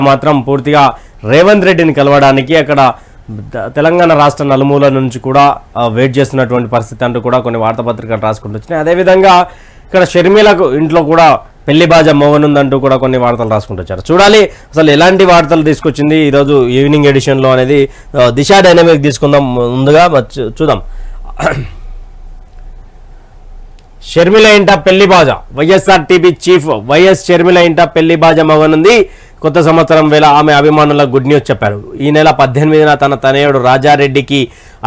మాత్రం పూర్తిగా రేవంత్ రెడ్డిని కలవడానికి అక్కడ తెలంగాణ రాష్ట్ర నలుమూల నుంచి కూడా వెయిట్ చేస్తున్నటువంటి పరిస్థితి అంటూ కూడా కొన్ని వార్తాపత్రికలు రాసుకుంటూ వచ్చినాయి. అదేవిధంగా ఇక్కడ షర్మిలకు ఇంట్లో కూడా పెళ్లి బాజా మోగనుందంటూ కూడా కొన్ని వార్తలు రాసుకుంటూ వచ్చారు. చూడాలి అసలు ఎలాంటి వార్తలు తీసుకొచ్చింది ఈరోజు ఈవినింగ్ ఎడిషన్లో అనేది. దిశ డైనమిక్ తీసుకుందాం. ముందుగా చూద్దాం. షర్మిల ఇంట పెళ్లి బాజా, వైఎస్ఆర్టీపీ చీఫ్ వైఎస్ షర్మిల ఇంట పెళ్లి బాజా మోగనుంది. కొత్త సంవత్సరం వేళ ఆమె అభిమానులకు గుడ్ న్యూస్ చెప్పారు. ఈ నెల 18న తన తనయుడు రాజారెడ్డికి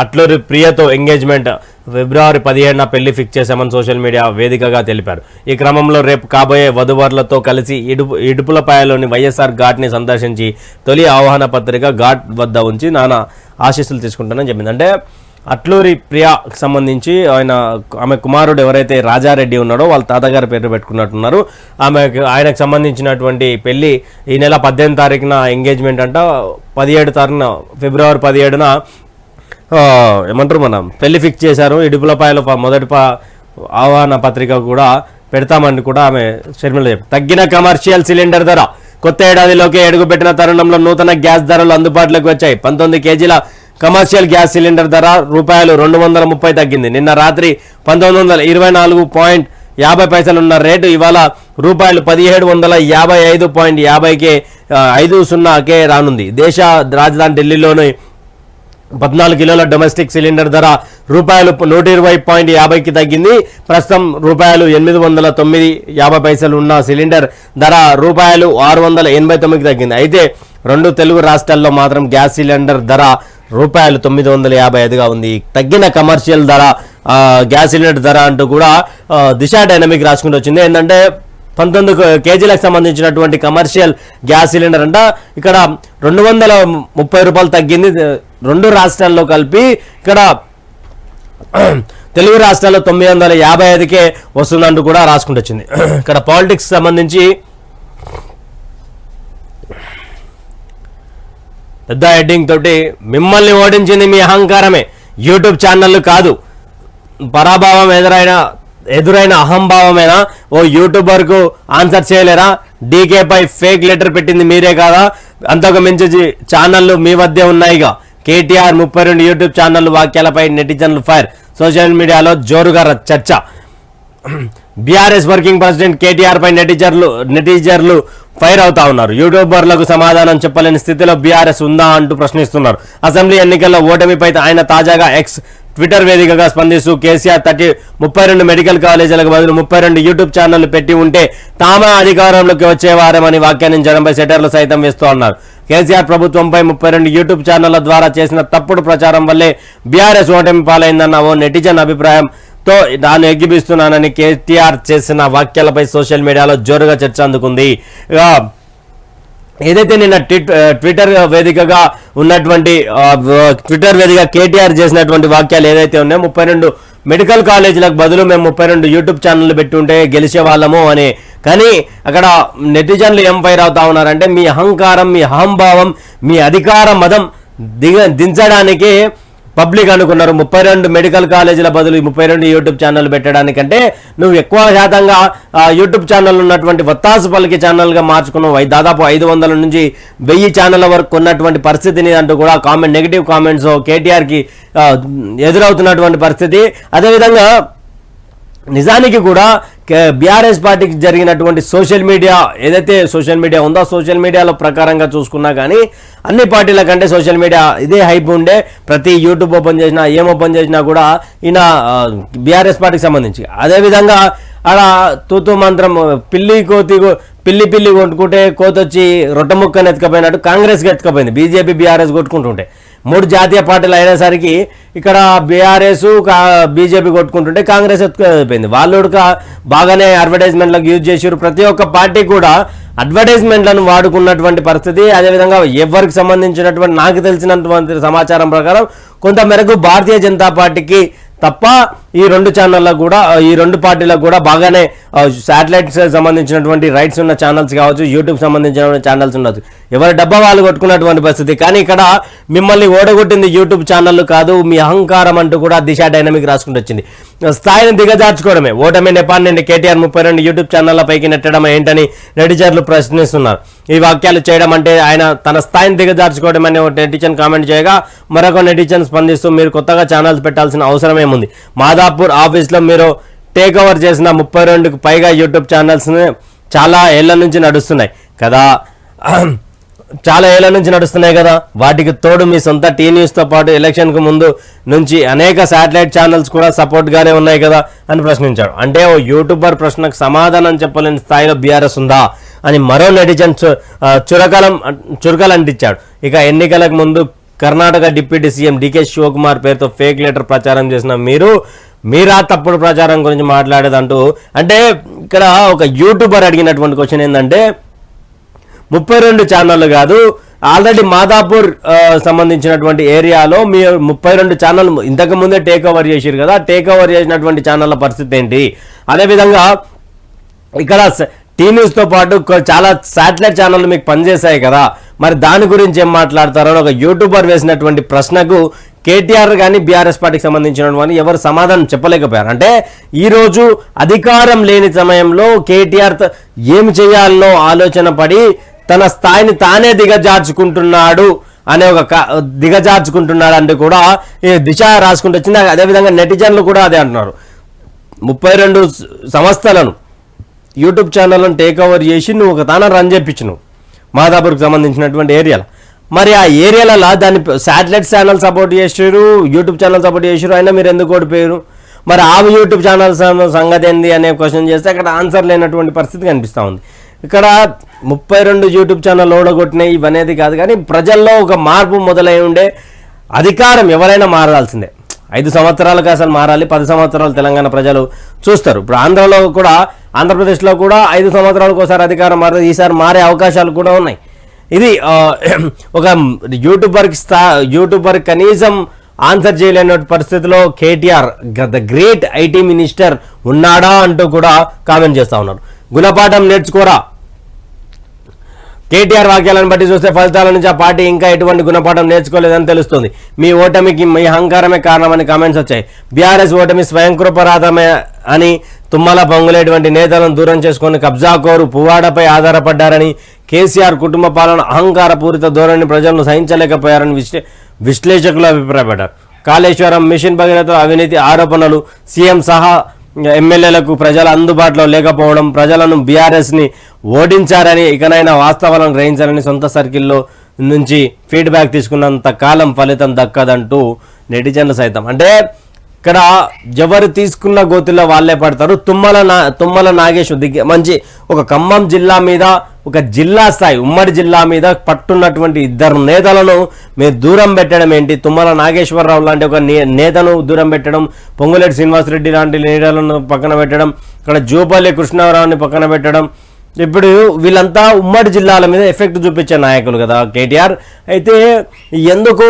అట్లూరి ప్రియతో ఎంగేజ్మెంట్, ఫిబ్రవరి 17న పెళ్లి ఫిక్స్ చేశామని సోషల్ మీడియా వేదికగా తెలిపారు. ఈ క్రమంలో రేపు కాబోయే వధువరులతో కలిసి ఇడుపులపాయలోని వైఎస్ఆర్ ఘాట్ని సందర్శించి తొలి ఆహ్వాన పత్రిక ఘాట్ వద్ద ఉంచి నానా ఆశీస్సులు తీసుకుంటానని చెప్పింది. అంటే అట్లూరి ప్రియకు సంబంధించి ఆమె కుమారుడు ఎవరైతే రాజారెడ్డి ఉన్నాడో వాళ్ళ తాతగారి పేరు పెట్టుకున్నట్టున్నారు. ఆయనకు సంబంధించినటువంటి పెళ్లి ఈ నెల 18 తారీఖున ఎంగేజ్మెంట్ అంట, 17 తారీఖున ఫిబ్రవరి 17న ఏమంటారు మనం పెళ్లి ఫిక్స్ చేశారు. ఇడుపులపాయలో మొదటి ఆహ్వాన పత్రిక కూడా పెడతామని కూడా ఆమె షర్మిల చెప్పారు. తగ్గిన కమర్షియల్ సిలిండర్ ధర, కొత్త ఏడాదిలోకి అడుగుపెట్టిన తరుణంలో నూతన గ్యాస్ ధరలు అందుబాటులోకి వచ్చాయి. 19 కేజీల కమర్షియల్ గ్యాస్ సిలిండర్ ధర రూపాయలు 230 తగ్గింది. నిన్న రాత్రి 1924.50 ఉన్న రేటు ఇవాళ రూపాయలు 1755.50కే 50కే రానుంది. దేశ రాజధాని ఢిల్లీలోని 14 కిలోల డొమెస్టిక్ సిలిండర్ ధర రూపాయలు 120.50కి తగ్గింది. ప్రస్తుతం రూపాయలు 809.50 ఉన్న సిలిండర్ ధర రూపాయలు 689కి తగ్గింది. అయితే 2 తెలుగు రాష్ట్రాల్లో మాత్రం గ్యాస్ సిలిండర్ ధర రూపాయలు 955గా ఉంది. తగ్గిన కమర్షియల్ ధర గ్యాస్ సిలిండర్ ధర అంటూ కూడా దిశ డైనమిక్ రాసుకుంటూ వచ్చింది. ఏంటంటే 19 కేజీలకు సంబంధించినటువంటి కమర్షియల్ గ్యాస్ సిలిండర్ అంట ఇక్కడ 230 రూపాయలు తగ్గింది. 2 రాష్ట్రాల్లో కలిపి ఇక్కడ తెలుగు రాష్ట్రాల్లో 955కే వస్తుందంటూ కూడా రాసుకుంటూ వచ్చింది. ఇక్కడ పాలిటిక్స్ సంబంధించి పెద్ద హెడ్డింగ్ తోటి, మిమ్మల్ని ఓడించింది మీ అహంకారమే, యూట్యూబ్ ఛానళ్ళు కాదు. పరాభావం ఎదురైన అహంభావమేనా? ఓ యూట్యూబర్కు ఆన్సర్ చేయలేరా? డీకేపై ఫేక్ లెటర్ పెట్టింది మీరే కాదా? అంతకు మించి ఛానళ్ళు మీ వద్దే ఉన్నాయిగా. కేటీఆర్ 32 యూట్యూబ్ ఛానళ్ళు వాక్యాలపై నెటిజన్లు ఫైర్, సోషల్ మీడియాలో జోరుగా చర్చ. బీఆర్ఎస్ వర్కింగ్ ప్రెసిడెంట్ కేటీఆర్ పై నెటిజర్లు ఫైర్ అవుతా ఉన్నారు. యూట్యూబర్లకు సమాధానం చెప్పలేని స్థితిలో బీఆర్ఎస్ ఉందా అంటూ ప్రశ్నిస్తున్నారు. అసెంబ్లీ ఎన్నికల్లో ఓటమిపై ఆయన తాజాగా ఎక్స్ ట్విట్టర్ వేదికగా స్పందిస్తూ కేసీఆర్ 32 మెడికల్ కాలేజీలకు బదులు 32 యూట్యూబ్ ఛానళ్లు పెట్టి ఉంటే తామే అధికారంలోకి వచ్చేవారమని వ్యాఖ్యానించడంపై సెటర్లు సైతం వేస్తూ ఉన్నారు. కేసీఆర్ ప్రభుత్వంపై 32 యూట్యూబ్ ఛానళ్ల ద్వారా చేసిన తప్పుడు ప్రచారం వల్లే బీఆర్ఎస్ ఓటమి పాలైందన్న ఓ నెటిజన్ అభిప్రాయంతో దాన్ని ఎగ్గిపిస్తున్నానని కేటీఆర్ చేసిన వ్యాఖ్యలపై సోషల్ మీడియాలో జోరుగా చర్చ అందుకుంది. ఏదైతే నిన్న ట్విట్టర్ వేదికగా ఉన్నటువంటి కేటీఆర్ చేసినటువంటి వాక్యాలు ఏదైతే ఉన్నాయో 32 మెడికల్ కాలేజీలకు బదులు మేము 32 యూట్యూబ్ ఛానళ్ళు పెట్టుంటే గెలిచే వాళ్ళము అని. కానీ అక్కడ నెటిజన్లు ఏం ఫైర్ అవుతా ఉన్నారంటే మీ అహంకారం, మీ అహంభావం, మీ అధికార మదం దించడానికి పబ్లిక్ అనుకున్నారు. 32 మెడికల్ కాలేజీల బదులు 32 యూట్యూబ్ ఛానల్ పెట్టడానికంటే నువ్వు ఎక్కువ శాతంగా యూట్యూబ్ ఛానల్ ఉన్నటువంటి వత్తాసు పలికి ఛానల్గా మార్చుకున్నావు. దాదాపు 500 నుంచి 1000 ఛానళ్ళ వరకు ఉన్నటువంటి పరిస్థితిని అంటూ కూడా నెగిటివ్ కామెంట్స్ కేటీఆర్కి ఎదురవుతున్నటువంటి పరిస్థితి. అదేవిధంగా నిజానికి కూడా బీఆర్ఎస్ పార్టీకి జరిగినటువంటి సోషల్ మీడియా ఏదైతే సోషల్ మీడియా ఉందో సోషల్ మీడియాలో ప్రకారంగా చూసుకున్నా కానీ అన్ని పార్టీల కంటే సోషల్ మీడియా ఇదే హైప్ ఉండే. ప్రతి యూట్యూబ్ ఓపెన్ చేసినా ఏం ఓపెన్ చేసినా కూడా ఈయన బీఆర్ఎస్ పార్టీకి సంబంధించి. అదేవిధంగా అలా తూతూ మంత్రం పిల్లి కొట్టుకుంటే కోతొచ్చి రొట్టెముక్కని ఎత్తుకపోయినట్టు కాంగ్రెస్కి ఎత్తుకపోయింది. బీజేపీ బీఆర్ఎస్ కొట్టుకుంటుంటే 3 జాతీయ పార్టీలు అయినసరికి ఇక్కడ బీఆర్ఎస్ బీజేపీ కొట్టుకుంటుంటే కాంగ్రెస్ ఎత్తుకపోయింది. వాళ్ళు బాగానే అడ్వర్టైజ్మెంట్లకు యూజ్ చేసారు. ప్రతి ఒక్క పార్టీ కూడా అడ్వర్టైజ్మెంట్లను వాడుకున్నటువంటి పరిస్థితి. అదేవిధంగా ఎవరికి సంబంధించినటువంటి నాకు తెలిసినటువంటి సమాచారం ప్రకారం కొంతమేరకు భారతీయ జనతా పార్టీకి తప్ప ఈ రెండు ఛానళ్ళకు కూడా ఈ రెండు పార్టీలకు కూడా బాగానే శాటిలైట్స్ సంబంధించినటువంటి రైట్స్ ఉన్న ఛానల్స్ కావచ్చు, యూట్యూబ్ సంబంధించిన ఛానల్స్ ఉండొచ్చు, ఎవరి డబ్బా వాళ్ళు కొట్టుకున్నటువంటి పరిస్థితి. కానీ ఇక్కడ మిమ్మల్ని ఓడగొట్టింది యూట్యూబ్ ఛానళ్ళు కాదు, మీ అహంకారం అంటూ కూడా దిశ డైనమిక్ రాసుకుంటూ వచ్చింది. స్థాయిని దిగజార్చుకోవడమే ఓటమి నెపాన్ని కేటీఆర్ 32 యూట్యూబ్ ఛానళ్ల పైకి నెట్టడం ఏంటని నెటిజన్లు ప్రశ్నిస్తున్నారు. ఈ వాక్యాలు చేయడం అంటే ఆయన తన స్థాయిని దిగజార్చుకోవడం అనే ఒక నెటిజన్ కామెంట్ చేయగా మరొక నెటిజన్ స్పందిస్తూ మీరు కొత్తగా ఛానల్స్ పెట్టాల్సిన అవసరం ఏముంది, మాదాపూర్ ఆఫీస్లో మీరు టేక్ ఓవర్ చేసిన 32కు పైగా యూట్యూబ్ ఛానల్స్ చాలా ఏళ్ల నుంచి నడుస్తున్నాయి కదా, వాటికి తోడు మీ సొంత టీ న్యూస్తో పాటు ఎలక్షన్కు ముందు నుంచి అనేక శాటిలైట్ ఛానల్స్ కూడా సపోర్ట్గానే ఉన్నాయి కదా అని ప్రశ్నించాడు. అంటే ఓ యూట్యూబర్ ప్రశ్నకు సమాధానం చెప్పలేని స్థాయిలో బీఆర్ఎస్ ఉందా అని మరో నెటిజన్ చురకలంటించాడు. ఇక ఎన్నికలకు ముందు Karnataka deputy CM DK Shivakumar పేరుతో ఫేక్ లెటర్ ప్రచారం చేసిన మీరా తప్పుడు ప్రచారం గురించి మాట్లాడేదంటూ, అంటే ఇక్కడ ఒక యూట్యూబర్ అడిగినటువంటి క్వశ్చన్ ఏంటంటే 32 ఛానళ్ళు కాదు, ఆల్రెడీ మాదాపూర్ సంబంధించినటువంటి ఏరియాలో మీ 32 ఛానల్ ఇంతకు ముందే టేక్ ఓవర్ చేసారు కదా, టేక్ ఓవర్ చేసినటువంటి ఛానళ్ళ పరిస్థితి ఏంటి, అదేవిధంగా ఇక్కడ టీ న్యూస్తో పాటు చాలా శాటిలైట్ ఛానళ్ళు మీకు పనిచేశాయి కదా, మరి దాని గురించి ఏం మాట్లాడతారో ఒక యూట్యూబర్ వేసినటువంటి ప్రశ్నకు కేటీఆర్ కానీ బీఆర్ఎస్ పార్టీకి సంబంధించినటువంటి ఎవరు సమాధానం చెప్పలేకపోయారు. అంటే ఈరోజు అధికారం లేని సమయంలో కేటీఆర్ ఏమి చేయాలనో ఆలోచన పడి తన స్థాయిని తానే దిగజార్చుకుంటున్నాడు అంటే కూడా ఈ దిశ రాసుకుంటూ వచ్చింది. అదేవిధంగా నెటిజన్లు కూడా అదే అంటున్నారు. 32 సంస్థలను యూట్యూబ్ ఛానళ్ళను టేక్ ఓవర్ చేసి నువ్వు ఒక తాన రన్ చేయించు మాదాపూర్కి సంబంధించినటువంటి ఏరియాలో, మరి ఆ ఏరియాలలో దాన్ని శాటిలైట్ ఛానల్ సపోర్ట్ చేసారు, యూట్యూబ్ ఛానల్ సపోర్ట్ చేసారు, అయినా మీరు ఎందుకు ఓడిపోయారు, మరి ఆ యూట్యూబ్ ఛానల్ సంగతి ఏంది అనే క్వశ్చన్ చేస్తే అక్కడ ఆన్సర్ లేనటువంటి పరిస్థితి కనిపిస్తూ ఉంది. ఇక్కడ 32 యూట్యూబ్ ఛానల్ ఓడగొట్టినాయి ఇవనేది కాదు, కానీ ప్రజల్లో ఒక మార్పు మొదలై ఉండే అధికారం ఎవరైనా మారాల్సిందే. 5 సంవత్సరాలకు అసలు మారాలి, 10 సంవత్సరాలు తెలంగాణ ప్రజలు చూస్తారు. ఇప్పుడు ఆంధ్రప్రదేశ్లో కూడా 5 సంవత్సరాలకు ఒకసారి అధికారం మారదు, ఈసారి మారే అవకాశాలు కూడా ఉన్నాయి. ఇది ఒక యూట్యూబర్ కనీసం ఆన్సర్ చేయలేని పరిస్థితిలో KTR the great IT minister ఉన్నాడా అంటూ కూడా కామెంట్ చేస్తూ ఉన్నారు. గుణపాఠం నేర్చుకోరా, కేటీఆర్ వాక్యాలను బట్టి చూస్తే ఫలితాల నుంచి ఆ పార్టీ ఇంకా ఎటువంటి గుణపాఠం నేర్చుకోలేదని తెలుస్తుంది. మీ ఓటమికి మీ అహంకారమే కారణమని కామెంట్స్ వచ్చాయి. బీఆర్ఎస్ ఓటమి స్వయంకృపరాధమే అని తుమ్మల పొంగులేటువంటి నేతలను దూరం చేసుకొని కబ్జాకోరు పువ్వాడపై ఆధారపడ్డారని, కేసీఆర్ కుటుంబ పాలన అహంకారపూరిత ధోరణి ప్రజలను సహించలేకపోయారని విశ్లేషకులు అభిప్రాయపడ్డారు. కాళేశ్వరం మిషన్ భగీరథ అవినీతి ఆరోపణలు, సీఎం సహా ఎమ్మెల్యేలకు ప్రజల అందుబాటులో లేకపోవడం, ప్రజలను బీఆర్ఎస్ని ఓడించారని ఇకనైనా వాస్తవాలను గ్రహించారని సొంత సర్కిల్లో నుంచి ఫీడ్బ్యాక్ తీసుకున్నంత కాలం ఫలితం దక్కదంటూ నెటిజన్లు సైతం. అంటే ఇక్కడ ఎవరు తీసుకున్న గోతుల్లో వాళ్ళే పడతారు. తుమ్మల నాగేశ్వర్ మంచి ఒక ఖమ్మం జిల్లా మీద, ఒక జిల్లా స్థాయి ఉమ్మడి జిల్లా మీద పట్టున్నటువంటి 2 నేతలను మీరు దూరం పెట్టడం ఏంటి? తుమ్మల నాగేశ్వరరావు లాంటి ఒక నేతను దూరం పెట్టడం, పొంగులేటి శ్రీనివాసరెడ్డి లాంటి నేతలను పక్కన పెట్టడం, ఇక్కడ జూపల్లి కృష్ణారావుని పక్కన పెట్టడం, ఇప్పుడు వీళ్ళంతా ఉమ్మడి జిల్లాల మీద ఎఫెక్ట్ చూపించే నాయకులు కదా కేటీఆర్. అయితే ఎందుకు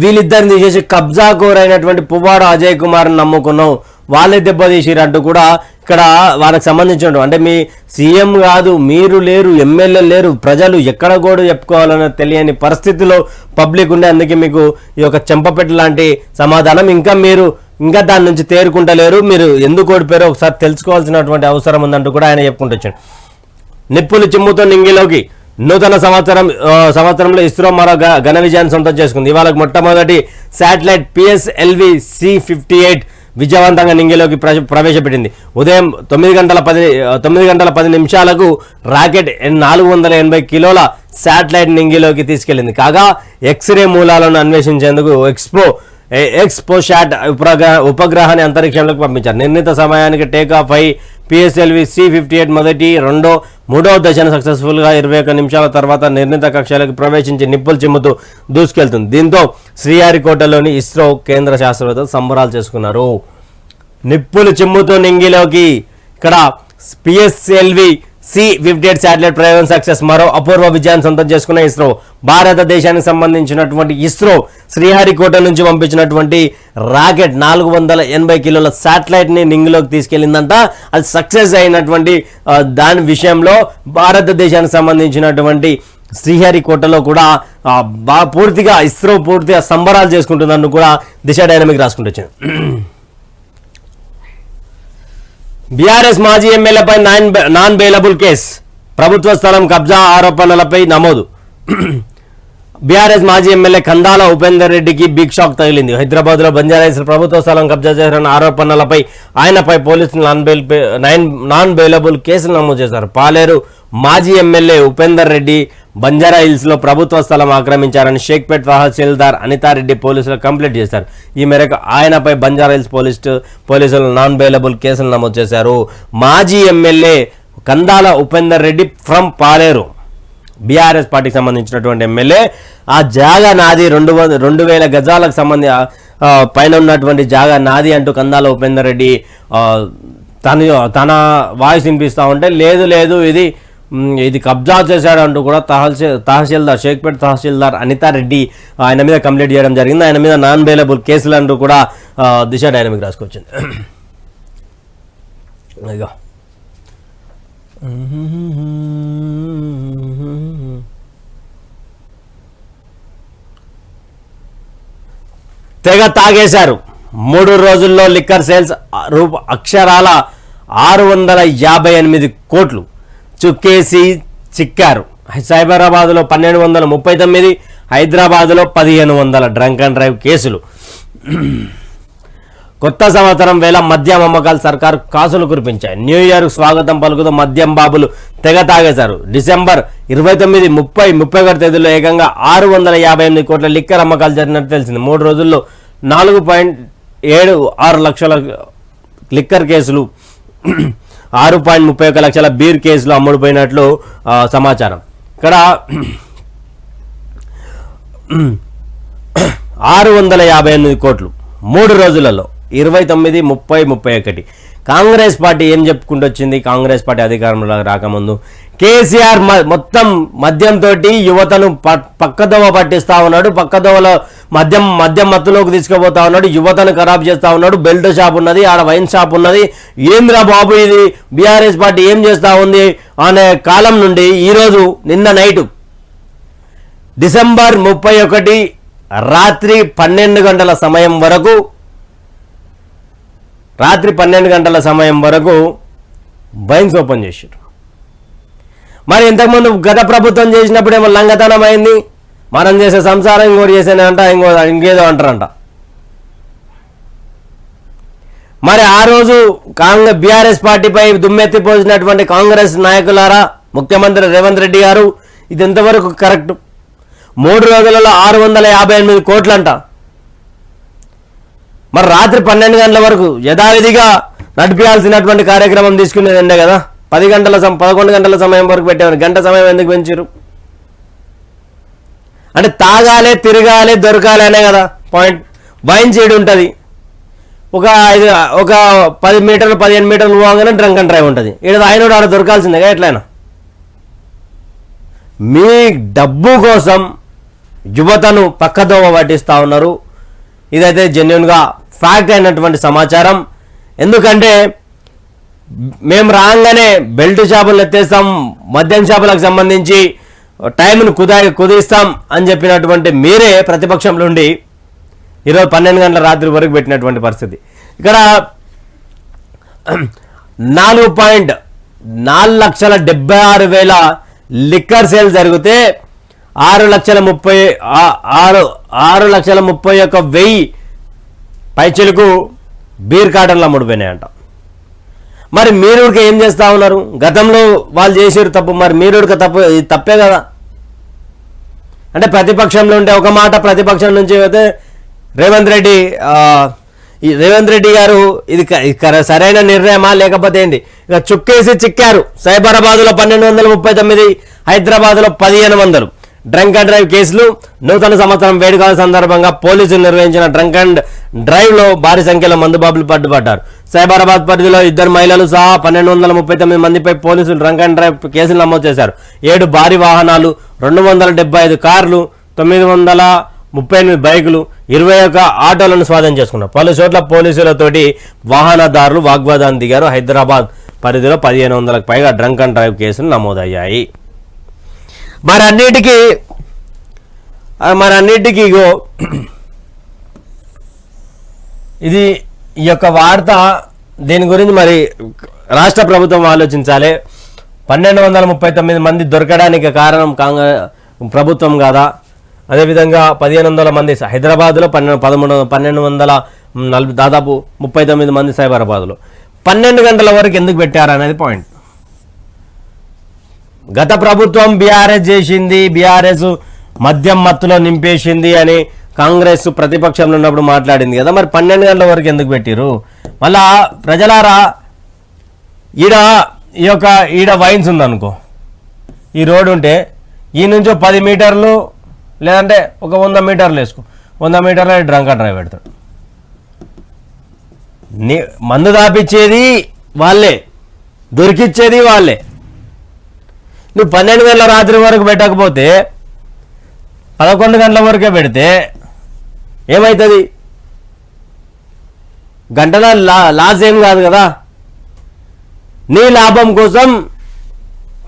వీళ్ళిద్దరిని తీసేసి కబ్జా కోరైనటువంటి పువ్వాడ అజయ్ కుమార్ని నమ్ముకున్నావు, వాళ్ళే దెబ్బతీసిరంటూ కూడా ఇక్కడ వాళ్ళకి సంబంధించిన అంటే మీ సీఎం కాదు, మీరు లేరు, ఎమ్మెల్యేలు లేరు, ప్రజలు ఎక్కడ కూడా చెప్పుకోవాలన్న తెలియని పరిస్థితిలో పబ్లిక్ ఉండే, అందుకే మీకు ఈ యొక్క చెంపపెట్టు లాంటి సమాధానం ఇంకా దాని నుంచి తేరుకుంటలేరు, మీరు ఎందుకు ఓడిపోయారో ఒకసారి తెలుసుకోవాల్సినటువంటి అవసరం ఉందంటూ కూడా ఆయన చెప్పుకుంటూ వచ్చాడు. నిప్పులు చిమ్ముతో నింగిలోకి నూతన సంవత్సరంలో ఇస్రో మరో ఘన విజయాన్ని సొంతం చేసుకుంది. ఇవాళ మొట్టమొదటి శాటిలైట్ PSLV C58 విజయవంతంగా నింగిలోకి ప్రవేశపెట్టింది. ఉదయం 9:10 నిమిషాలకు రాకెట్ 480 కిలోల శాటిలైట్ నింగిలోకి తీసుకెళ్లింది. కాగా ఎక్స్రే మూలాలను అన్వేషించేందుకు ఎక్స్పోశాట్ ఉపగ్రహాన్ని అంతరిక్షంలోకి పంపించారు. నిర్ణీత సమయానికి టేకాఫ్ అయి PSLV C58 మొదటి, మూడవ దశను సక్సెస్ఫుల్గా 21 నిమిషాల తర్వాత నిర్ణీత కక్షలోకి ప్రవేశించి నిప్పులు చిమ్ముతూ దూసుకెళ్తుంది. దీంతో శ్రీహరికోటలోని ఇస్రో కేంద్ర శాస్త్రవేత్తలు సంబరాలు చేసుకున్నారు. నిప్పులు చిమ్ముతూ నింగిలోకి ఇక్కడ PSLV C58 శాటిలైట్ ప్రయోగం సక్సెస్, మరో అపూర్వ విజయాన్ని సొంతం చేసుకున్న ఇస్రో. భారతదేశానికి సంబంధించినటువంటి ఇస్రో శ్రీహరికోట నుంచి పంపించినటువంటి రాకెట్ 480 కిలోల శాటిలైట్ని నింగిలోకి తీసుకెళ్లిందంట. అది సక్సెస్ అయినటువంటి దాని విషయంలో భారతదేశానికి సంబంధించినటువంటి శ్రీహరికోటలో కూడా పూర్తిగా ఇస్రో పూర్తిగా సంబరాలు చేసుకుంటుందని కూడా దిశ డైనమిక్ రాసుకుంటూ వచ్చింది. బీఆర్ఎస్ మాజీ ఎమ్మెల్యేపై నాన్ బెయిలబుల్ కేసు, ప్రభుత్వ స్థలం కబ్జా ఆరోపణలపై నమోదు. బీఆర్ఎస్ మాజీ ఎమ్మెల్యే కందాల ఉపేందర్ రెడ్డికి బిగ్ షాక్ తగిలింది. హైదరాబాద్లో బంజారాహిల్స్ ప్రభుత్వ స్థలం కబ్జా చేసిన ఆరోపణలపై ఆయనపై పోలీసులు నాన్ బెయిలబుల్ కేసులు నమోదు చేశారు. పాలేరు మాజీ ఎమ్మెల్యే ఉపేందర్ రెడ్డి బంజారాహిల్స్లో ప్రభుత్వ స్థలం ఆక్రమించారని షేక్పేట్ తహసీల్దార్ అనితారెడ్డి పోలీసులు కంప్లైంట్ చేశారు. ఈ మేరకు ఆయనపై బంజారాహిల్స్ పోలీసులు నాన్ బెయిలబుల్ కేసులు నమోదు చేశారు. మాజీ MLA Kandala Upender Reddy from Paleru, BRS పార్టీకి సంబంధించినటువంటి ఎమ్మెల్యే. ఆ జాగా నాది 2,000 గజాలకు పైన ఉన్నటువంటి జాగా నాది అంటూ కందాల ఉపేందర్ రెడ్డి తన వాయిస్ వినిపిస్తూ ఉంటే లేదు ఇది కబ్జా చేశాడు అంటూ కూడా తహసీల్దార్ షేక్పేట్ తహసీల్దార్ అనితారెడ్డి ఆయన మీద కంప్లైంట్ చేయడం జరిగింది. ఆయన మీద నాన్ బెయిలబుల్ కేసులు అంటూ కూడా దిశ డైనమిక్ రాసుకొచ్చింది. ఇదిగో తెగ తాగేశారు. 3 రోజుల్లో లిక్కర్ సేల్స్ అక్షరాల 658 కోట్లు చుక్కేసి చిక్కారు. సైబరాబాద్లో 1239, హైదరాబాద్లో 1500 డ్రంక్ అండ్ డ్రైవ్ కేసులు. కొత్త సంవత్సరం వేళ మద్యం అమ్మకాలు సర్కారు కాసులు కురిపించాయి. న్యూ ఇయర్ స్వాగతం పలుకుతూ మద్యం బాబులు తెగ తాగేశారు. డిసెంబర్ 29, 30, 31 తేదీలో ఏకంగా 658 కోట్ల లిక్కర్ అమ్మకాలు జరిగినట్టు తెలిసింది. 3 రోజుల్లో 4.76 లక్షల లిక్కర్ కేసులు, 6.31 లక్షల బీర్ కేసులు అమ్ముడుపోయినట్లు సమాచారం. ఇక్కడ 658 కోట్లు 3 రోజులలో 29, 30, 31. కాంగ్రెస్ పార్టీ ఏం చెప్పుకుంటూ వచ్చింది? కాంగ్రెస్ పార్టీ అధికారంలో రాకముందు కేసీఆర్ మొత్తం మద్యంతో యువతను పక్కదోవ పట్టిస్తూ ఉన్నాడు, పక్కదోవలో మద్యం మత్తులోకి తీసుకుపోతా ఉన్నాడు, యువతను ఖరాబ్ చేస్తూ ఉన్నాడు. బెల్ట్ షాప్ ఉన్నది, ఆడ వైన్ షాప్ ఉన్నది. ఏంద్రా బాబు ఇది బీఆర్ఎస్ పార్టీ ఏం చేస్తూ ఉంది అనే కాలం నుండి ఈరోజు నిన్న నైటు డిసెంబర్ 31 రాత్రి 12 గంటల సమయం వరకు వైన్స్ ఓపెన్ చేశారు. మరి ఇంతకుముందు గత ప్రభుత్వం చేసినప్పుడు ఏమో లంగతనం అయింది, మనం చేసే సంసారం ఇంకోటి చేసేనంట, ఇంకేదో అంటారంట. మరి ఆ రోజు బీఆర్ఎస్ పార్టీపై దుమ్మెత్తిపోసినటువంటి కాంగ్రెస్ నాయకులారా, ముఖ్యమంత్రి రేవంత్ రెడ్డి గారు, ఇది ఎంతవరకు కరెక్ట్? 3 రోజులలో 658 కోట్లంట. మరి రాత్రి 12 గంటల వరకు యథావిధిగా నడిపించాల్సినటువంటి కార్యక్రమం తీసుకునేదండే కదా. 11 గంటల సమయం వరకు పెట్టేవారు. గంట సమయం ఎందుకు పెంచారు? అంటే తాగాలి, తిరగాలి, దొరకాలి అనే కదా పాయింట్. వైన్ సీడ్ ఉంటుంది, ఒక 10 మీటర్లు 15 మీటర్లు పోగానే డ్రంక్ అండ్ డ్రైవ్ ఉంటుంది. ఇక్కడ ఆయన ఆడ దొరకాల్సిందేగా ఎట్లయినా. మీ డబ్బు కోసం యువతను పక్కదోవ పట్టిస్తూ ఉన్నారు. ఇదైతే జెన్యున్గా ఫ్యాక్ట్ అయినటువంటి సమాచారం. ఎందుకంటే మేము రాగానే బెల్ట్ షాపులు ఎత్తేస్తాం, మద్యం షాపులకు సంబంధించి టైంను కుదిస్తాం అని చెప్పినటువంటి మీరే ప్రతిపక్షంలో ఉండి ఈరోజు 12 గంటల రాత్రి వరకు పెట్టినటువంటి పరిస్థితి. ఇక్కడ 4,76,000 లిక్కర్ సేల్ జరిగితే 6,31,000 పైచలకు బీర్ కార్టన్లు అమ్ముడుపోయినాయంట. మరి మీరుడికి ఏం చేస్తూ ఉన్నారు? గతంలో వాళ్ళు చేసారు తప్పు, మరి మీరుడికి తప్పే కదా. అంటే ప్రతిపక్షంలో ఉంటే ఒక మాట, ప్రతిపక్షం నుంచి అయితే రేవంత్ రెడ్డి గారు ఇది సరైన నిర్ణయమా లేకపోతే ఏంటి? ఇక చుక్కేసి చిక్కారు. సైబరాబాద్లో 1239, హైదరాబాద్లో 1500 డ్రంక్ అండ్ డ్రైవ్ కేసులు. నూతన సంవత్సరం వేడుకల సందర్భంగా పోలీసులు నిర్వహించిన డ్రంక్ అండ్ డ్రైవ్లో భారీ సంఖ్యలో మందుబాబులు పట్టుబడ్డారు. సైబరాబాద్ పరిధిలో 2 మహిళలు సహా 1239 మందిపై పోలీసులు డ్రంక్ అండ్ డ్రైవ్ కేసులు నమోదు చేశారు. 7 భారీ వాహనాలు, 275 కార్లు, 900 38 బైకులు 21 ఆటోలను స్వాధీనం చేసుకున్నారు. పలు చోట్ల పోలీసులతోటి వాహనదారులు వాగ్వాదాన్ని దిగారు. హైదరాబాద్ పరిధిలో 1500కు పైగా డ్రంక్ అండ్ డ్రైవ్ కేసులు నమోదయ్యాయి. మరన్నిటికీ ఇగో ఇది ఈ యొక్క వార్త. దీని గురించి మరి రాష్ట్ర ప్రభుత్వం ఆలోచించాలి. 1239 మంది దొరకడానికి కారణం ప్రభుత్వం కాదా? అదేవిధంగా 1500 మంది హైదరాబాద్లో, 1240 దాదాపు 39 మంది సైబరాబాద్లో 12 గంటల వరకు ఎందుకు పెట్టారనేది పాయింట్. గత ప్రభుత్వం బీఆర్ఎస్ చేసింది, బీఆర్ఎస్ మద్యం మత్తులో నింపేసింది అని కాంగ్రెస్ ప్రతిపక్షంలో ఉన్నప్పుడు మాట్లాడింది కదా. మరి 12 గంటల వరకు ఎందుకు పెట్టిరు? మళ్ళా ప్రజలారా, ఈడ వైన్స్ ఉందనుకో, ఈ రోడ్డు ఉంటే ఈ నుంచో 10 మీటర్లు లేదంటే ఒక 100 మీటర్లు వేసుకో, 100 మీటర్లు డ్రంక్ అండ్ డ్రైవ్ పెడతాడు. మందు దాపిచ్చేది వాళ్ళే, దొరికిచ్చేది వాళ్ళే. నువ్వు 12 గంటల రాత్రి వరకు పెట్టకపోతే 11 గంటల వరకే పెడితే ఏమవుతుంది? గంటల లాస్ ఏం కాదు కదా. నీ లాభం కోసం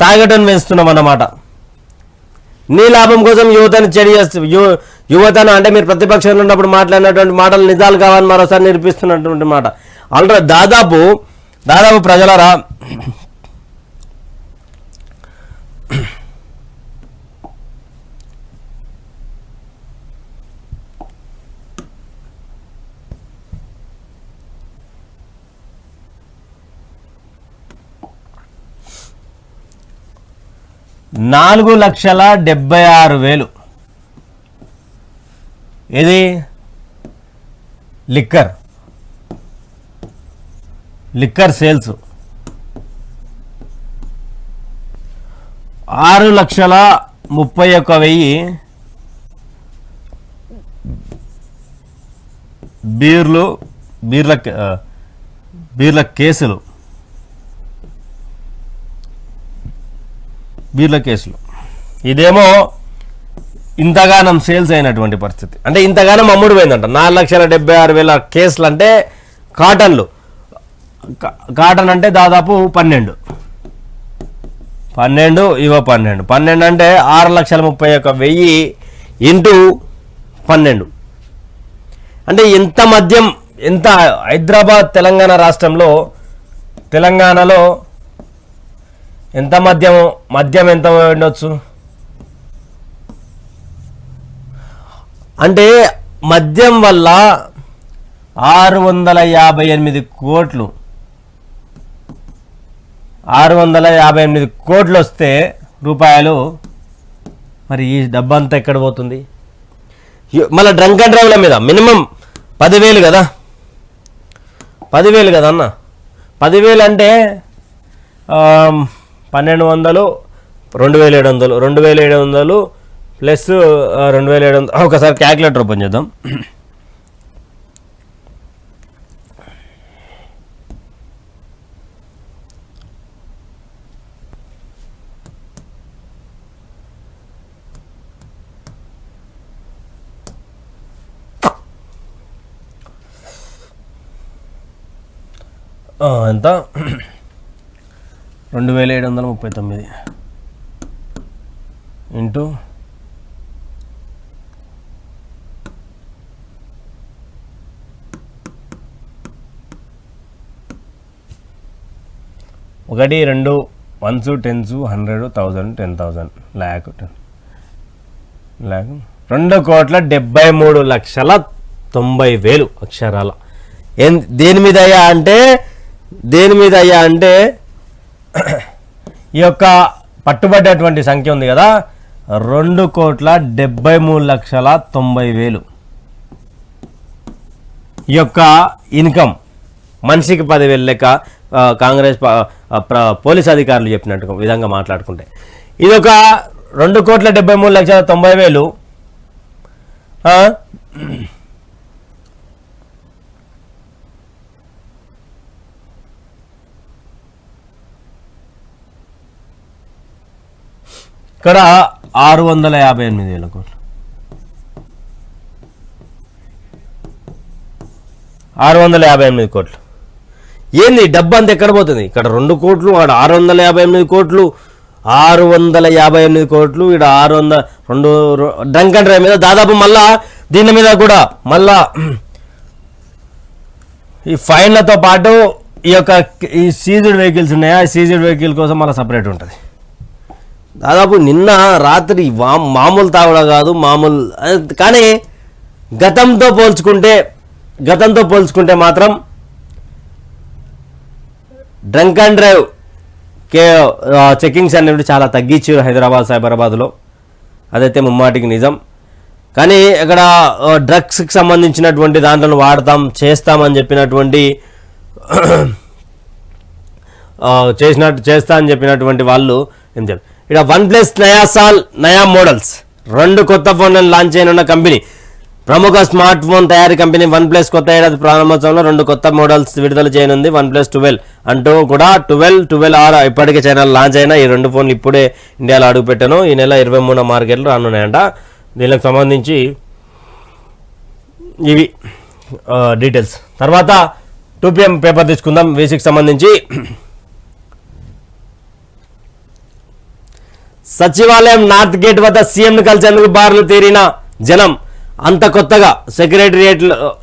తాగటం వేస్తున్నాం అన్నమాట. నీ లాభం కోసం యువతను యువతను అంటే మీరు ప్రతిపక్షంలో ఉన్నప్పుడు మాట్లాడినటువంటి మాటలు నిజాలు కావాలని మరోసారి నిరూపిస్తున్నటువంటి మాట. ఆల్రెడీ దాదాపు ప్రజలరా, $4,76,000 ఇది లిక్కర్ సేల్స్. 6,31,000 బీర్ల కేసులు. ఇదేమో ఇంతగానం సేల్స్ అయినటువంటి పరిస్థితి. అంటే ఇంతగానం అమ్ముడు పోయిందంట. 4,76,000 కేసులు అంటే కాటన్లు. కాటన్ అంటే దాదాపు 12 అంటే 6,31,000 ఇంటూ 12 అంటే ఎంత మద్యం, ఎంత హైదరాబాద్ తెలంగాణలో ఎంత మద్యం ఎంత ఉండొచ్చు అంటే మద్యం వల్ల 658 కోట్లు 658 కోట్లు వస్తే రూపాయలు. మరి ఈ డబ్బంతా ఎక్కడ పోతుంది? మళ్ళీ డ్రంక్ అండ్ డ్రైవ్ల మీద మినిమం 10,000 కదా. 10,000 కదా అన్న. 10,000 అంటే 1,200, 2,700 ప్లస్ 2,700. ఒకసారి క్యాల్కులేటర్ ఓపెన్ చేద్దాం. ఎంత? 2,739 ఇంటూ 1, 2, 1s, 10s, 100, 1000, 10,000, lakh 2,73,90,000 అక్షరాల. దేని మీద అయ్యా అంటే ఈ యొక్క పట్టుబడ్డటువంటి సంఖ్య ఉంది కదా, 2,73,90,000 ఈ యొక్క ఇన్కమ్ మనిషికి 10,000 లెక్క కాంగ్రెస్ పోలీస్ అధికారులు చెప్పినట్టు విధంగా మాట్లాడుకుంటే ఇది ఒక 2,73,90,000. ఇక్కడ 658,000 కోట్లు. 658 కోట్లు. ఏంది డబ్బు అంతా ఎక్కడ పోతుంది? ఇక్కడ 2 కోట్లు, ఆడ 658 కోట్లు, 658 కోట్లు, ఇక్కడ 2 డ్రంక్ అండ్ డ్రైవ్ మీద దాదాపు మళ్ళా దీని మీద కూడా మళ్ళా ఈ ఫైన్లతో పాటు ఈ సీజ్డ్ వెహికల్స్ ఉన్నాయా, ఈ సీజ్డ్ వెహికల్ కోసం మళ్ళీ సపరేట్ ఉంటుంది. దాదాపు నిన్న రాత్రి మామూలు తాగడ కాదు, మామూలు. కానీ గతంతో పోల్చుకుంటే మాత్రం డ్రంక్ అండ్ డ్రైవ్ చెకింగ్స్ అనేవి చాలా తగ్గించారు హైదరాబాద్ సైబరాబాద్లో. అదైతే ముమ్మాటికి నిజం. కానీ ఇక్కడ డ్రగ్స్కి సంబంధించినటువంటి దాంట్లో చేస్తామని చెప్పినటువంటి చేస్తా అని చెప్పినటువంటి వాళ్ళు ఏం చెప్పారు? ఇక్కడ OnePlus నయా మోడల్స్ 2 కొత్త ఫోన్లను లాంచ్ చేయనున్న కంపెనీ. ప్రముఖ స్మార్ట్ ఫోన్ తయారీ కంపెనీ OnePlus కొత్త ఏడాది ప్రారంభోత్సవంలో 2 కొత్త మోడల్స్ విడుదల చేయనుంది. OnePlus 12 అంటూ కూడా 12R ఇప్పటికే చైనాలో లాంచ్ అయిన ఈ 2 ఫోన్లు ఇప్పుడే ఇండియాలో అడుగుపెట్టాను. ఈ నెల 23 మార్కెట్లు రానున్నాయంట. దీనికి సంబంధించి ఇవి డీటెయిల్స్. తర్వాత 2 PM పేపర్ తీసుకుందాం. V6 సంబంధించి సచివాలయం నార్త్ గేట్ వద్ద సీఎంను కలిసేందుకు బార్లు తీరిన జనం. అంత కొత్తగా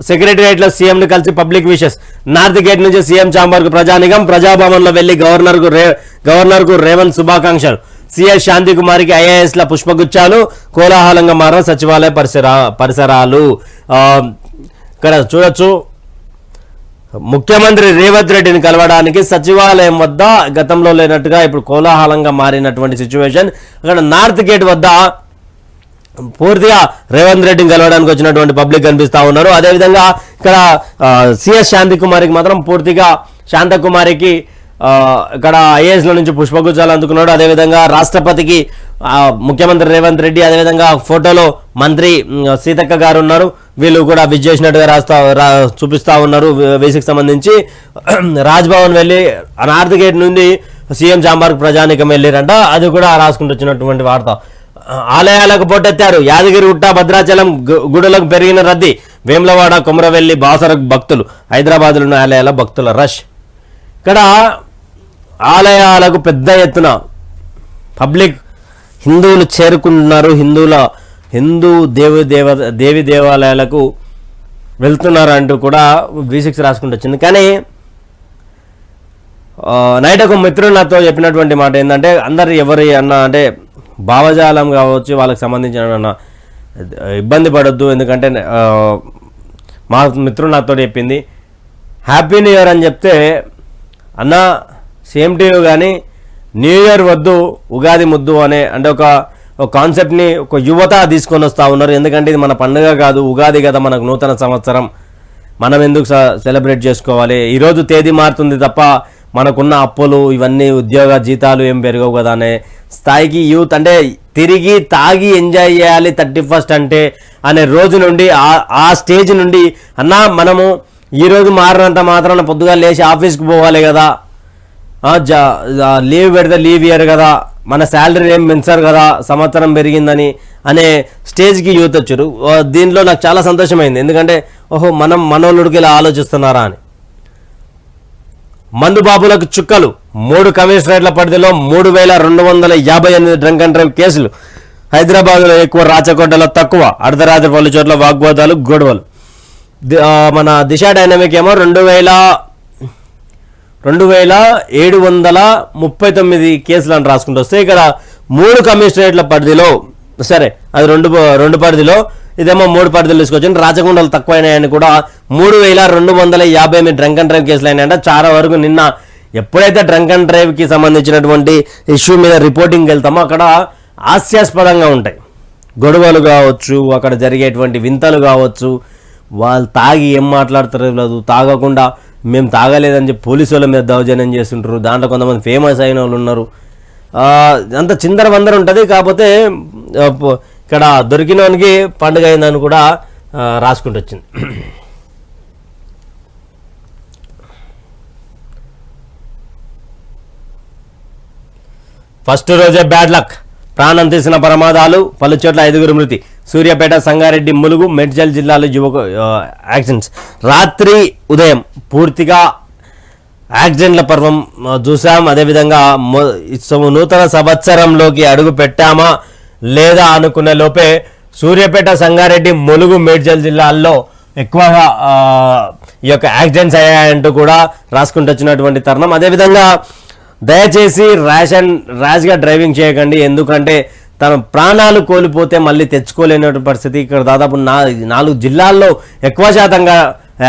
సెక్రటరియట్లో సీఎంను కలిసి పబ్లిక్ విషెస్. నార్త్ గేట్ నుంచి సీఎం ఛాంబర్కు ప్రజానిగం. ప్రజాభవన్లో వెళ్లి గవర్నర్కు రేవంత్ శుభాకాంక్షలు. సిఎస్ శాంతికుమారికి IASల పుష్పగుచ్చాలు. కోలాహలంగా మారిన సచివాలయ పరిసరాలు. ఇక్కడ చూడొచ్చు, ముఖ్యమంత్రి రేవంత్ రెడ్డిని కలవడానికి సచివాలయం వద్ద గతంలో లేనట్టుగా ఇప్పుడు కోలాహలంగా మారినటువంటి సిచ్యువేషన్. అక్కడ నార్త్ గేట్ వద్ద పూర్తిగా రేవంత్ రెడ్డిని కలవడానికి వచ్చినటువంటి పబ్లిక్ కనిపిస్తూ ఉన్నారు. అదేవిధంగా ఇక్కడ సిఎస్ శాంతికుమారికి మాత్రం పూర్తిగా శాంతకుమారికి ఇక్కడ IASల నుంచి పుష్పగుచ్చాలు అందుకున్నాడు. అదేవిధంగా రాష్ట్రపతికి ముఖ్యమంత్రి రేవంత్ రెడ్డి, అదేవిధంగా ఫోటోలో మంత్రి సీతక్క గారు ఉన్నారు. వీళ్ళు కూడా విజ్ చేసినట్టుగా చూపిస్తూ ఉన్నారు. V6 సంబంధించి రాజ్భవన్ వెళ్ళి నార్త్ గేట్ నుండి సీఎం ఛాంబర్కు ప్రజానికం వెళ్ళారంట. అది కూడా రాసుకుంటూ వచ్చినటువంటి వార్త. ఆలయాలకు పోటెత్తారు. యాదగిరి గుట్ట, భద్రాచలం గుడులకు పెరిగిన రద్దీ. వేములవాడ, కొమరవెల్లి, బాసరకు భక్తులు. హైదరాబాద్లో ఉన్న ఆలయాల భక్తుల రష్. ఇక్కడ ఆలయాలకు పెద్ద ఎత్తున పబ్లిక్ హిందువులు చేరుకుంటున్నారు. హిందూ దేవి దేవాలయాలకు వెళ్తున్నారు అంటూ కూడా V6 రాసుకుంటూ వచ్చింది. కానీ నైట్ ఒక మిత్రుడు నాతో చెప్పినటువంటి మాట ఏంటంటే, అందరు ఎవరి అన్న అంటే భావజాలం కావచ్చు, వాళ్ళకి సంబంధించిన ఇబ్బంది పడొద్దు. ఎందుకంటే మా మిత్రుడు నాతో చెప్పింది, హ్యాపీ న్యూ ఇయర్ అని చెప్తే అన్న సేమ్ టు యూ, కానీ న్యూ ఇయర్ వద్దు, ఉగాది ముద్దు అనే అంటే ఒక కాన్సెప్ట్ని ఒక యువత తీసుకొని వస్తూ ఉన్నారు. ఎందుకంటే ఇది మన పండుగ కాదు, ఉగాది కదా, మనకు నూతన సంవత్సరం, మనం ఎందుకు సెలబ్రేట్ చేసుకోవాలి? ఈరోజు తేదీ మారుతుంది తప్ప మనకున్న అప్పులు ఇవన్నీ ఉద్యోగ జీతాలు ఏం పెరగవు కదా అనే స్థాయికి యూత్ అంటే తిరిగి తాగి ఎంజాయ్ చేయాలి 31st అంటే అనే రోజు నుండి ఆ స్టేజ్ నుండి అన్నా మనము ఈరోజు మారినంత మాత్రాన పొద్దుగా లేచి ఆఫీస్కి పోవాలి కదా, లీవ్ పెడితే లీవ్ ఇయ్యరు కదా, మన శాలరీ ఏం పెంచారు కదా, సంవత్సరం పెరిగిందని అనే స్టేజ్కి యూత్ వచ్చారు. దీనిలో నాకు చాలా సంతోషమైంది. ఎందుకంటే ఓహో మనోళ్ళుడికి ఇలా ఆలోచిస్తున్నారా అని. మందుబాబులకు చుక్కలు. 3 కమిషనరేట్ల పరిధిలో 3258 డ్రంక్ అండ్ డ్రైవ్ కేసులు. హైదరాబాద్లో ఎక్కువ, రాచకొండలో తక్కువ. అర్ధరాత్రి పలు చోట్ల వాగ్వాదాలు, గొడవలు. మన దిశ డైనమిక్ ఏమో 2739 కేసులు అని రాసుకుంటూ వస్తే ఇక్కడ 3 కమిషనరేట్ల పరిధిలో, సరే అది రెండు పరిధిలో, ఇదేమో 3 పరిధిలో తీసుకొచ్చింది. రాచకొండలు తక్కువైనాయని కూడా 3258 డ్రంక్ అండ్ డ్రైవ్ కేసులు అయినాయంట. చాలా వరకు నిన్న ఎప్పుడైతే డ్రంక్ అండ్ డ్రైవ్కి సంబంధించినటువంటి ఇష్యూ మీద రిపోర్టింగ్కి వెళ్తామో అక్కడ హాస్యాస్పదంగా ఉంటాయి. గొడవలు కావచ్చు, అక్కడ జరిగేటువంటి వింతలు కావచ్చు, వాళ్ళు తాగి ఏం మాట్లాడతారో లేదు, తాగకుండా మేము తాగలేదని చెప్పి పోలీసు వాళ్ళ మీద దౌర్జన్యం చేస్తుంటారు. దాంట్లో కొంతమంది ఫేమస్ అయిన వాళ్ళు ఉన్నారు. అంత చిందర వందర ఉంటుంది. కాకపోతే ఇక్కడ దొరికినోనికి పండుగ అయిందని కూడా రాసుకుంటూ వచ్చింది. ఫస్ట్ రోజే బ్యాడ్ లక్. ప్రాణం తీసిన ప్రమాదాలు, పలు చోట్ల 5గురు మృతి. సూర్యాపేట, సంగారెడ్డి, ములుగు, మేడ్చల్ జిల్లాలో యాక్సిడెంట్స్. రాత్రి ఉదయం పూర్తిగా యాక్సిడెంట్ల పర్వం చూసాం. అదేవిధంగా నూతన సంవత్సరంలోకి అడుగు పెట్టామా లేదా అనుకునే లోపే సూర్యాపేట, సంగారెడ్డి, ములుగు, మేడ్చల్ జిల్లాల్లో ఎక్కువగా ఈ యొక్క యాక్సిడెంట్స్ అయ్యాయంటూ కూడా రాసుకుంటూ వచ్చినటువంటి తరుణం. అదేవిధంగా దయచేసి ర్యాష్గా డ్రైవింగ్ చేయకండి, ఎందుకంటే తన ప్రాణాలు కోల్పోతే మళ్ళీ తెచ్చుకోలేనటువంటి పరిస్థితి. ఇక్కడ దాదాపు 4 జిల్లాల్లో ఎక్కువ శాతంగా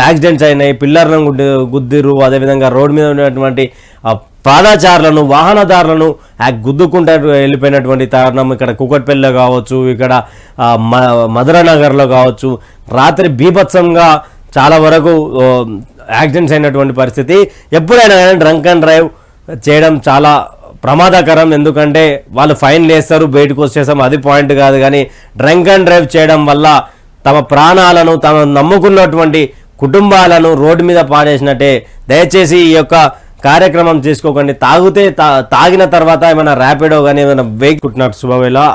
యాక్సిడెంట్స్ అయినాయి. పిల్లర్లను గుద్దిరు, అదేవిధంగా రోడ్డు మీద ఉన్నటువంటి పాదచారులను, వాహనదారులను గుద్దుకుంటూ వెళ్ళిపోయినటువంటి తరుణం. ఇక్కడ కూకట్పల్లిలో కావచ్చు, ఇక్కడ మధురనగర్లో కావచ్చు, రాత్రి బీభత్సంగా చాలా వరకు యాక్సిడెంట్స్ అయినటువంటి పరిస్థితి. ఎప్పుడైనా కానీ డ్రంక్ అండ్ డ్రైవ్ చేయడం చాలా ప్రమాదకరం, ఎందుకంటే వాళ్ళు ఫైన్ వేస్తారు, బయటకు వచ్చేస్తాం, అది పాయింట్ కాదు. కానీ డ్రంక్ అండ్ డ్రైవ్ చేయడం వల్ల తమ ప్రాణాలను, తమ నమ్ముకున్నటువంటి కుటుంబాలను రోడ్డు మీద పాడేసినట్టే. దయచేసి ఈ యొక్క కార్యక్రమం చేసుకోకండి. తాగిన తర్వాత ఏమైనా ర్యాపిడో కానీ ఏమైనా వెహికల్ శుభవేళ